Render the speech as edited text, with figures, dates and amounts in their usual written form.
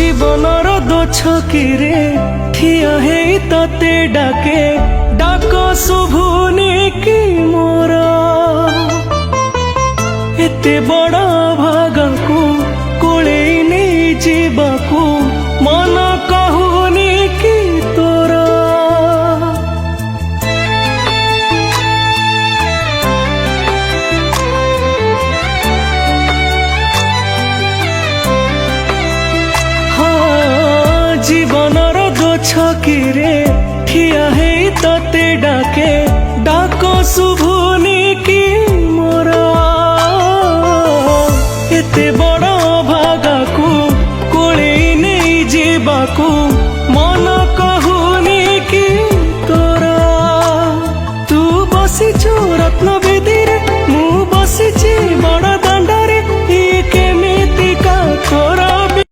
জীবনর দোছকিরে ঠিয়া হেই ততে ডাকে ডাক শুভুনি কি মোর এতে বড় ভাগাকু কোলেই নেই ଯିବାକୁ মন কহুনি কি তোর জীবনর দোছকিরে ঠিয়া হেই ততে ডাকে ডাক শুভুনি কি মোর এতে বড় ভাগাকু কোলেই নেই ଯିବାକୁ মন